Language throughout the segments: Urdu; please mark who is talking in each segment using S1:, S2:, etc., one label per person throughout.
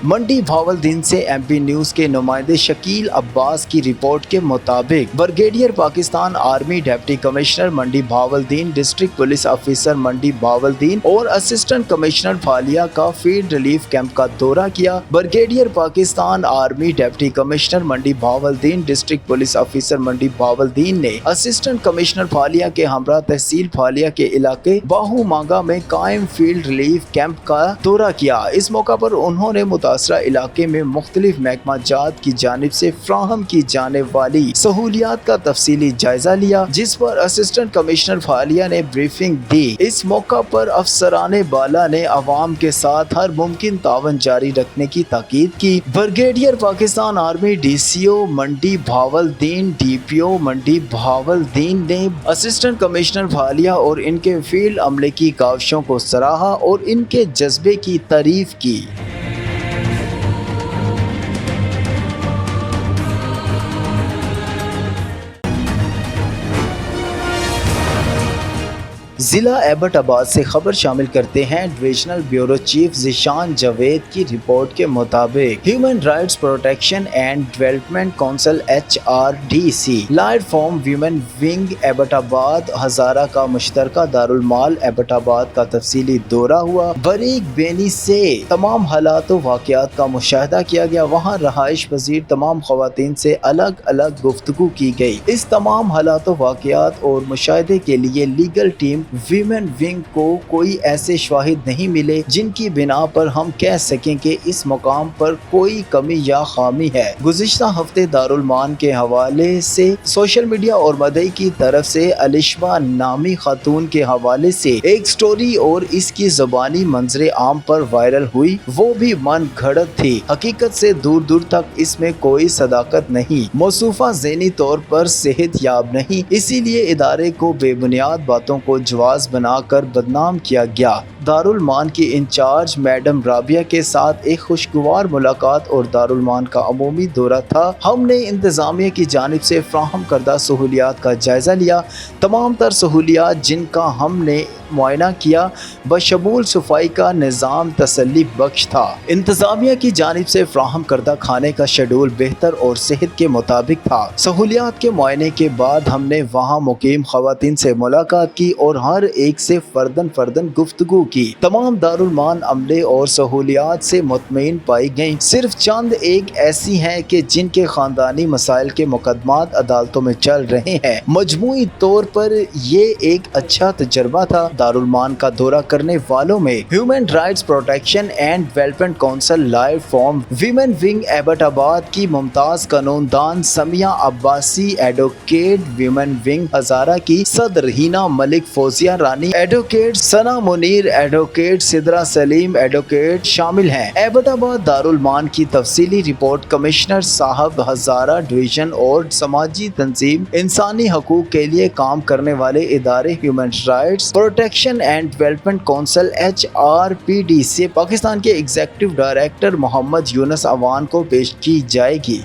S1: منڈی بھاولدین سے ایم پی نیوز کے نمائندے شکیل عباس کی رپورٹ کے مطابق brigadier Pakistan army deputy commissioner منڈی بھاولدین، ڈسٹرکٹ پولیس آفیسر منڈی بھاولدین اور اسسٹنٹ کمشنر پھالیا کا فیلڈ ریلیف کیمپ کا دورہ کیا۔ Brigadier Pakistan army deputy commissioner منڈی بھاولدین، ڈسٹرکٹ پولیس آفیسر منڈی بھاولدین نے اسسٹنٹ کمشنر پھالیا کے ہمراہ تحصیل پھالیا کے علاقے باہو مانگا میں قائم فیلڈ ریلیف کیمپ کا دورہ کیا۔ اس موقع پر انہوں نے متاثرہ علاقے میں مختلف محکمہ جات کی جانب سے فراہم کی جانے والی سہولیات کا تفصیلی جائزہ لیا، جس پر اسسٹنٹ کمشنر پھالیا نے بریفنگ دی۔ اس موقع پر افسران بالا نے عوام کے ساتھ ہر ممکن تعاون جاری رکھنے کی تاکید کی۔ Brigadier Pakistan army D C O Mandi Bahauddin, D P او منڈی بھاولدین نے اسسٹنٹ کمشنر پھالیا اور ان کے فیلڈ عملے کی کاوشوں کو سراہا اور ان کے جذبے کی تعریف کی۔ ضلع ایبٹ آباد سے خبر شامل کرتے ہیں۔ Divisional bureau chief Zeeshan Javed کی رپورٹ کے مطابق human rights protection and development council HRDC لائٹ فارم women wing Abbottabad Hazara کا مشترکہ دارالمال ایبٹ آباد کا تفصیلی دورہ ہوا۔ بریک بینی سے تمام حالات و واقعات کا مشاہدہ کیا گیا۔ وہاں رہائش پذیر تمام خواتین سے الگ الگ گفتگو کی گئی۔ اس تمام حالات و واقعات اور مشاہدے کے لیے لیگل ٹیم ویمن ونگ کو کوئی ایسے شواہد نہیں ملے جن کی بنا پر ہم کہہ سکیں کہ اس مقام پر کوئی کمی یا خامی ہے۔ گزشتہ ہفتے دارالمان کے حوالے سے سوشل میڈیا اور مدعی کی طرف سے الشبہ نامی خاتون کے حوالے سے ایک سٹوری اور اس کی زبانی منظر عام پر وائرل ہوئی، وہ بھی من گھڑت تھی۔ حقیقت سے دور دور تک اس میں کوئی صداقت نہیں۔ موصوفہ ذہنی طور پر صحت یاب نہیں، اسی لیے ادارے کو بے بنیاد باتوں کو جواز بنا کر بدنام کیا گیا۔ دارالمان کی انچارج میڈم رابعہ کے ساتھ ایک خوشگوار ملاقات اور دارالمان کا عمومی دورہ تھا۔ ہم نے انتظامیہ کی جانب سے فراہم کردہ سہولیات کا جائزہ لیا۔ تمام تر سہولیات جن کا ہم نے معائنہ کیا بشمول صفائی کا نظام تسلی بخش تھا۔ انتظامیہ کی جانب سے فراہم کردہ کھانے کا شیڈول بہتر اور صحت کے مطابق تھا۔ سہولیات کے معائنے کے بعد ہم نے وہاں مقیم خواتین سے ملاقات کی اور ہر ایک سے فرداً گفتگو کی۔ تمام دارالمان عملے اور سہولیات سے مطمئن پائی گئیں۔ صرف چند ایک ایسی ہیں کہ جن کے خاندانی مسائل کے مقدمات عدالتوں میں چل رہے ہیں۔ مجموعی طور پر یہ ایک اچھا تجربہ تھا۔ دارالمان کا دورہ کرنے والوں میں human rights protection and development council لائٹ فارم ویمن ونگ ایبٹ آباد کی ممتاز قانون دان Sumaiya Abbasi, advocate women wing Hazara کی صدر Hina Malik, Fauzia Rani, advocate Sana Munir, advocate Sidra Saleem, advocate شامل ہیں۔ ایبٹ آباد دارالمان کی تفصیلی رپورٹ کمشنر صاحب ہزارہ ڈویژن اور سماجی تنظیم انسانی حقوق کے لیے کام کرنے والے ادارے human rights protection and development council HRPD Pakistan کے ایگزیکٹو ڈائریکٹر محمد یونس عوان کو پیش کی جائے گی۔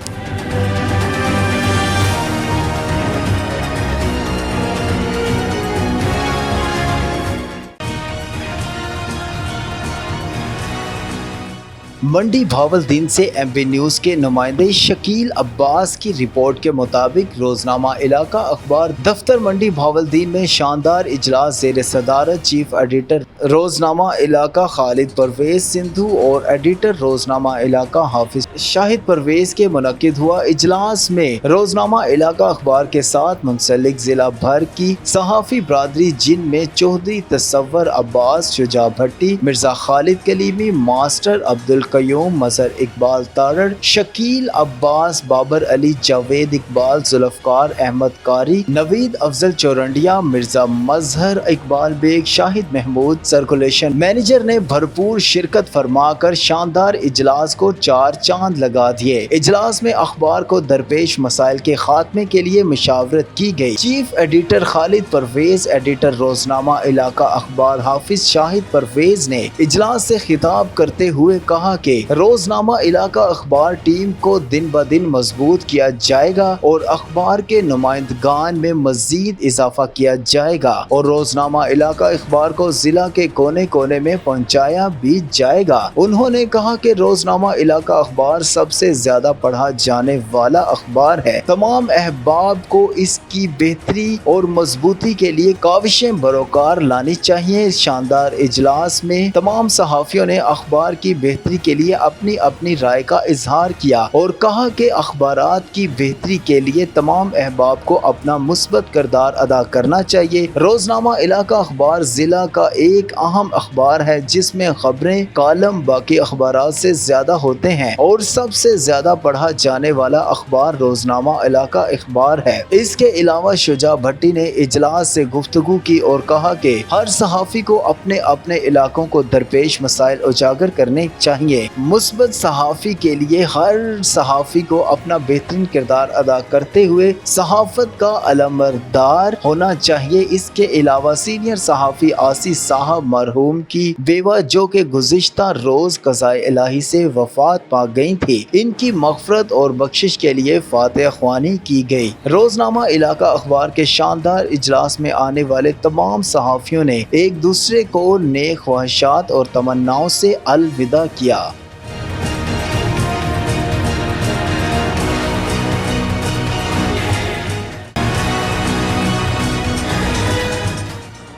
S1: منڈی بھاولدین سے ایم پی نیوز کے نمائندے شکیل عباس کی رپورٹ کے مطابق روزنامہ علاقہ اخبار دفتر منڈی بھاولدین میں شاندار اجلاس زیر صدارت چیف ایڈیٹر روزنامہ علاقہ خالد پرویز سندھو اور ایڈیٹر روزنامہ علاقہ حافظ شاہد پرویز کے منعقد ہوا۔ اجلاس میں روزنامہ علاقہ اخبار کے ساتھ منسلک ضلع بھر کی صحافی برادری جن میں چودھری تصور عباس، شجاع بھٹی، مرزا خالد کلیمی، ماسٹر عبدالقیوم، مظہر اقبال تارڑ، شکیل عباس، بابر علی، جاوید اقبال، ذوالفقار احمد قاری، نوید افضل چورنڈیا، مرزا مظہر اقبال بیگ، شاہد محمود سرکولیشن مینیجر نے بھرپور شرکت فرما کر شاندار اجلاس کو چار چاند لگا دیے۔ اجلاس میں اخبار کو درپیش مسائل کے خاتمے کے لیے مشاورت کی گئی۔ چیف ایڈیٹر خالد پرویز، ایڈیٹر روزنامہ علاقہ اخبار حافظ شاہد پرویز نے اجلاس سے خطاب کرتے ہوئے کہا کہ روزنامہ علاقہ اخبار ٹیم کو دن بہ دن مضبوط کیا جائے گا اور اخبار کے نمائندگان میں مزید اضافہ کیا جائے گا اور روزنامہ علاقہ اخبار کو ضلع کے کونے کونے میں پہنچایا بھی جائے گا۔ انہوں نے کہا کہ روزنامہ علاقہ اخبار سب سے زیادہ پڑھا جانے والا اخبار ہے۔ تمام احباب کو اس کی بہتری اور مضبوطی کے لیے کاوشیں بروکار لانی چاہیے۔ شاندار اجلاس میں تمام صحافیوں نے اخبار کی بہتری کے لیے اپنی اپنی رائے کا اظہار کیا اور کہا کہ اخبارات کی بہتری کے لیے تمام احباب کو اپنا مثبت کردار ادا کرنا چاہیے۔ روزنامہ علاقہ اخبار ضلع کا ایک اہم اخبار ہے جس میں خبریں کالم باقی اخبارات سے زیادہ ہوتے ہیں اور سب سے زیادہ پڑھا جانے والا اخبار روزنامہ علاقہ اخبار ہے۔ اس کے علاوہ شجاع بھٹی نے اجلاس سے گفتگو کی اور کہا کہ ہر صحافی کو اپنے اپنے علاقوں کو درپیش مسائل اجاگر کرنے چاہیے۔ مثبت صحافی کے لیے ہر صحافی کو اپنا بہترین کردار ادا کرتے ہوئے صحافت کا علمبردار ہونا چاہیے۔ اس کے علاوہ سینئر صحافی آسی صاحب مرحوم کی بیوہ جو کہ گزشتہ روز قضائے الہی سے وفات پا گئی تھی، ان کی مغفرت اور بخشش کے لیے فاتحہ خوانی کی گئی۔ روزنامہ علاقہ اخبار کے شاندار اجلاس میں آنے والے تمام صحافیوں نے ایک دوسرے کو نیک خواہشات اور تمناؤں سے الوداع کیا۔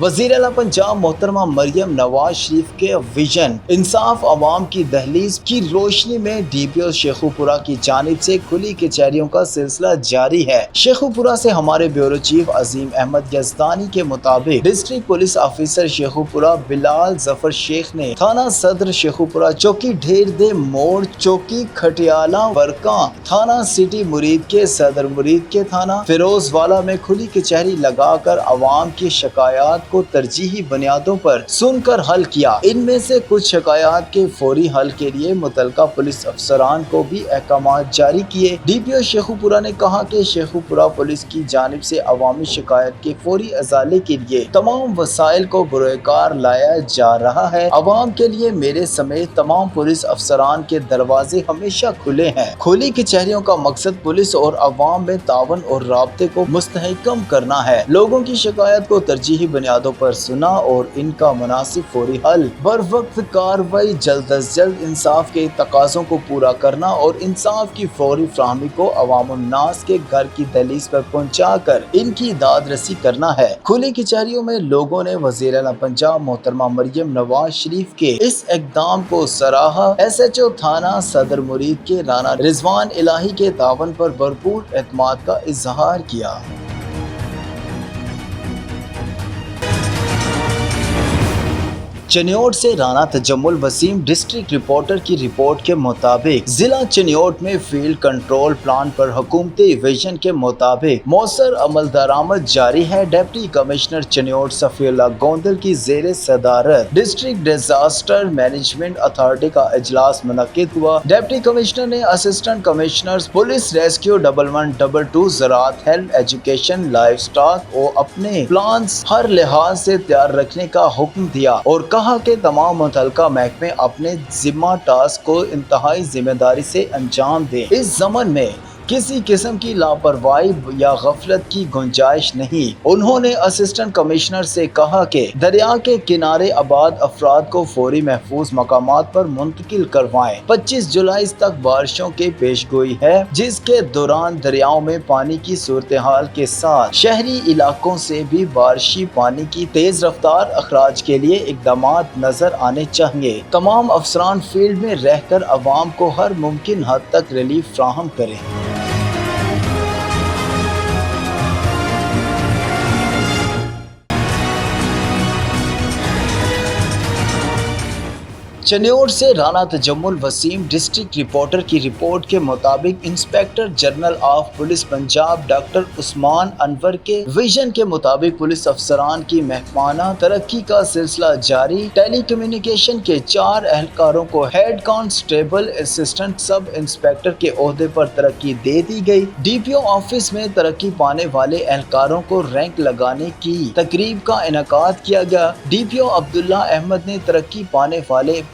S1: وزیر اعلیٰ پنجاب محترمہ مریم نواز شریف کے ویژن انصاف عوام کی دہلیز کی روشنی میں ڈی پی او شیخوپورہ کی جانب سے کھلی کچہریوں کا سلسلہ جاری ہے۔ شیخوپورہ سے ہمارے بیورو چیف عظیم احمد یزدانی کے مطابق ڈسٹرکٹ پولیس آفیسر شیخوپورہ بلال ظفر شیخ نے تھانہ صدر شیخوپورہ، چوکی ڈھیر دے موڑ، چوکی کھٹیالہ ورکاں، تھانہ سٹی مرید کے صدر مرید کے تھانہ فیروز والا میں کھلی کچہری لگا کر عوام کی شکایات کو ترجیحی بنیادوں پر سن کر حل کیا۔ ان میں سے کچھ شکایات کے فوری حل کے لیے متعلقہ پولیس افسران کو بھی احکامات جاری کیے۔ ڈی پی او شیخوپورہ نے کہا کہ شیخوپورہ پولیس کی جانب سے عوامی شکایت کے فوری ازالے کے لیے تمام وسائل کو بروئے کار لایا جا رہا ہے۔ عوام کے لیے میرے سمیت تمام پولیس افسران کے دروازے ہمیشہ کھلے ہیں۔ کھلی کچہریوں کا مقصد پولیس اور عوام میں تعاون اور رابطے کو مستحکم کرنا ہے۔ لوگوں کی شکایت کو ترجیحی بنیادوں پر سنا اور ان کا مناسب فوری حل، بروقت کارروائی، جلد از جلد انصاف کے تقاضوں کو پورا کرنا اور انصاف کی فوری فراہمی کو عوام الناس کے گھر کی دہلیز پر پہنچا کر ان کی داد رسی کرنا ہے۔ کھلی کچہریوں میں لوگوں نے وزیر اعلیٰ پنجاب محترمہ مریم نواز شریف کے اس اقدام کو سراہا۔ ایس ایچ او تھانہ صدر مرید کے رانا رضوان الہی کے تعاون پر بھرپور اعتماد کا اظہار کیا۔ چنیوٹ سے رانا تجمل وسیم ڈسٹرکٹ رپورٹر کی رپورٹ کے مطابق ضلع چنیوٹ میں فیلڈ کنٹرول پلان پر حکومتی ویژن کے مطابق مؤثر عمل درآمد جاری ہے۔ ڈپٹی کمشنر چنیوٹ صفی اللہ گوندل کی زیر صدارت ڈسٹرکٹ ڈیزاسٹر مینجمنٹ اتھارٹی کا اجلاس منعقد ہوا۔ ڈپٹی کمشنر نے اسسٹنٹ کمشنرز پولیس ریسکیو 1122 زراعت، ہیلتھ، ایجوکیشن، لائف سٹاک کو اپنے پلانز ہر لحاظ سے تیار رکھنے کا حکم دیا اور کہا کہ تمام متعلقہ محکمے اپنے ذمہ ٹاسک کو انتہائی ذمہ داری سے انجام دیں۔ اس ضمن میں کسی قسم کی لاپرواہی یا غفلت کی گنجائش نہیں۔ انہوں نے اسسٹنٹ کمشنر سے کہا کہ دریا کے کنارے آباد افراد کو فوری محفوظ مقامات پر منتقل کروائیں۔ 25 جولائی تک بارشوں کی پیشگوئی ہے جس کے دوران دریاؤں میں پانی کی صورتحال کے ساتھ شہری علاقوں سے بھی بارشی پانی کی تیز رفتار اخراج کے لیے اقدامات نظر آنے چاہیے۔ تمام افسران فیلڈ میں رہ کر عوام کو ہر ممکن حد تک ریلیف فراہم کریں۔ چنیوٹ سے رانا تجمل وسیم ڈسٹرکٹ رپورٹر کی رپورٹ کے مطابق inspector general of police Punjab doctor Usman Anwar کے ویژن کے مطابق پولیس افسران کی محکمانہ ترقی کا سلسلہ جاری۔ ٹیلی کمیونیکیشن کے 4 اہلکاروں کو head constable assistant sub inspector کے عہدے پر ترقی دے دی گئی۔ ڈی پی او آفس میں ترقی پانے والے اہلکاروں کو رینک لگانے کی تقریب کا انعقاد کیا گیا۔ ڈی پی او عبداللہ احمد نے ترقی پانے والے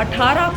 S2: 18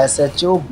S1: SHO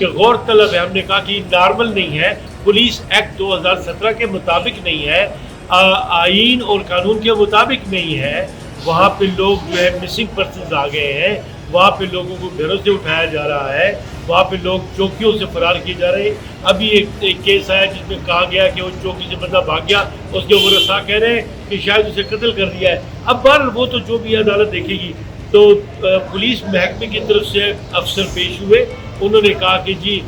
S3: کہ غور طلب ہے. ہم نے کہا کہ یہ نارمل نہیں ہے, پولیس ایکٹ 2017 کے مطابق نہیں ہے, آئین اور قانون کے مطابق نہیں ہے. وہاں پہ لوگ جو ہے مسنگ پرسنز آ گئے ہیں, وہاں پہ لوگوں کو گھروں سے اٹھایا جا رہا ہے, وہاں پہ لوگ چوکیوں سے فرار کیے جا رہے ہیں. ابھی ایک کیس آیا جس میں کہا گیا کہ وہ چوکی سے بندہ بھاگ گیا, اس کے ورثاء کہہ رہے ہیں کہ شاید اسے قتل کر دیا ہے. اب بہرحال وہ تو جو بھی عدالت دیکھے گی. تو پولیس محکمے کی طرف سے افسر پیش ہوئے, انہوں نے کہا کہ جی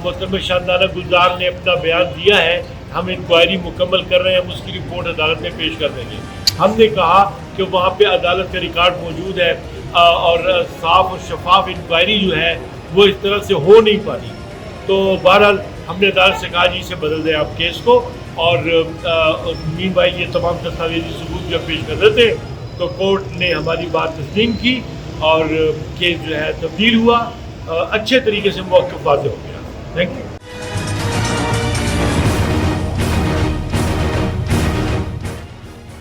S3: محترم شاندانہ گلزار نے اپنا بیان دیا ہے, ہم انکوائری مکمل کر رہے ہیں, ہم اس کی رپورٹ عدالت میں پیش کر دیں گے. ہم نے کہا کہ وہاں پہ عدالت کا ریکارڈ موجود ہے اور صاف اور شفاف انکوائری جو ہے وہ اس طرح سے ہو نہیں پا رہی. تو بہرحال ہم نے عدالت سے کہا جی اسے بدل دیں آپ کیس کو, اور مین بھائی یہ تمام دستاویزی ثبوت جب پیش کر رہے تھے تو کورٹ نے ہماری بات تسلیم کی اور کیس جو ہے تبدیل ہوا, اچھے طریقے سے موقف واضح ہو گیا. Thank you.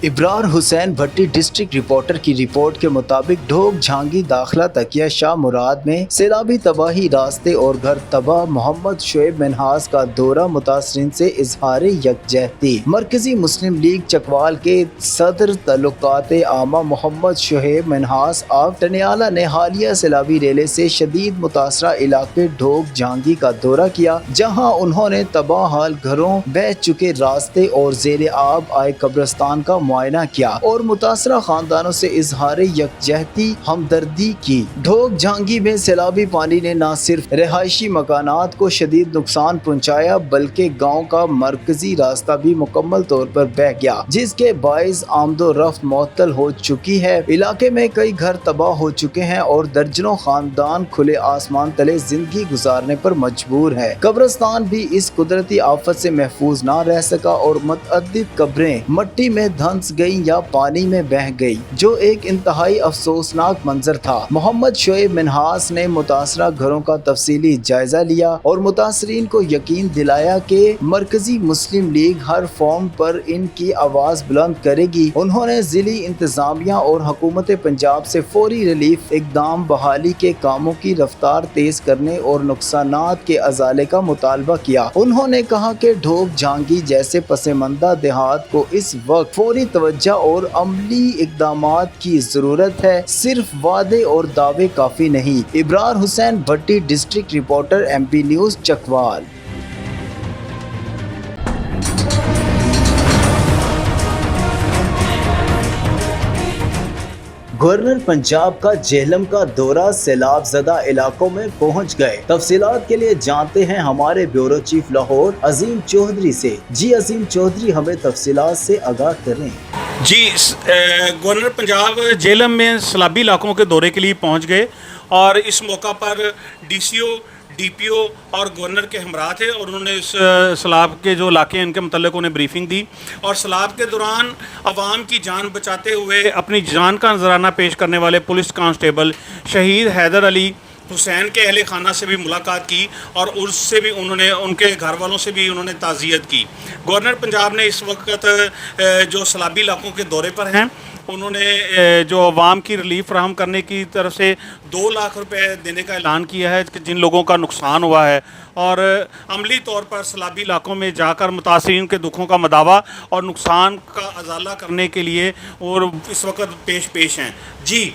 S1: Abrar Hussain Bhatti district reporter کی رپورٹ کے مطابق ڈھوک جھانگی داخلہ تکیہ شاہ مراد میں سیلابی تباہی, راستے اور گھر تباہ. محمد شعیب منہاس کا دورہ, متاثرین سے اظہار یکجہتی. مرکزی مسلم لیگ چکوال کے صدر تعلقات عامہ محمد شعیب منہاس آف ٹنیالہ نے حالیہ سیلابی ریلے سے شدید متاثرہ علاقے ڈھوک جھانگی کا دورہ کیا, جہاں انہوں نے تباہ حال گھروں, بہہ چکے راستے اور زیر آب آئے قبرستان کا معائنہ کیا اور متاثرہ خاندانوں سے اظہار یکجہتی ہمدردی کی. ڈھوک جھانگی میں سیلابی پانی نے نہ صرف رہائشی مکانات کو شدید نقصان پہنچایا بلکہ گاؤں کا مرکزی راستہ بھی مکمل طور پر بہہ گیا, جس کے باعث آمد و رفت معطل ہو چکی ہے. علاقے میں کئی گھر تباہ ہو چکے ہیں اور درجنوں خاندان کھلے آسمان تلے زندگی گزارنے پر مجبور ہے. قبرستان بھی اس قدرتی آفت سے محفوظ نہ رہ سکا اور متعدد قبریں مٹی میں دھنس گئی یا پانی میں بہہ گئی, جو ایک انتہائی افسوسناک منظر تھا. محمد شعیب منہاس نے متاثرہ گھروں کا تفصیلی جائزہ لیا اور متاثرین کو یقین دلایا کہ مرکزی مسلم لیگ ہر فارم پر ان کی آواز بلند کرے گی. انہوں نے ضلعی انتظامیہ اور حکومت پنجاب سے فوری ریلیف اقدام, بحالی کے کاموں کی رفتار تیز کرنے اور نقصانات کے ازالے کا مطالبہ کیا. انہوں نے کہا کہ ڈھوک جھانگی جیسے پسماندہ دیہات کو اس وقت فوری توجہ اور عملی اقدامات کی ضرورت ہے, صرف وعدے اور دعوے کافی نہیں. Abrar Hussain Bhatti district reporter, MP news Chakwal. Governor Punjab کا جہلم کا دورہ, سیلاب زدہ علاقوں میں پہنچ گئے. تفصیلات کے لیے جانتے ہیں ہمارے بیورو چیف لاہور عظیم چودھری سے. جی عظیم چودھری, ہمیں تفصیلات سے آگاہ کریں.
S4: جی, گورنر پنجاب جہلم میں سیلابی علاقوں کے دورے کے لیے پہنچ گئے اور اس موقع پر DCO, DPO اور گورنر کے ہمراہ تھے اور انہوں نے اس سیلاب کے جو علاقے ہیں ان کے متعلق انہیں بریفنگ دی اور سیلاب کے دوران عوام کی جان بچاتے ہوئے اپنی جان کا نذرانہ پیش کرنے والے پولیس کانسٹیبل شہید حیدر علی حسین کے اہل خانہ سے بھی ملاقات کی اور اس سے بھی انہوں نے, ان کے گھر والوں سے بھی انہوں نے تعزیت کی. گورنر پنجاب نے اس وقت جو سیلابی علاقوں کے دورے پر ہیں انہوں نے جو عوام کی ریلیف فراہم کرنے کی طرف سے 2 لاکھ روپے دینے کا اعلان کیا ہے کہ جن لوگوں کا نقصان ہوا ہے, اور عملی طور پر سیلابی علاقوں میں جا کر متاثرین کے دکھوں کا مداوع اور نقصان کا ازالہ کرنے کے لیے اور اس وقت پیش ہیں. جی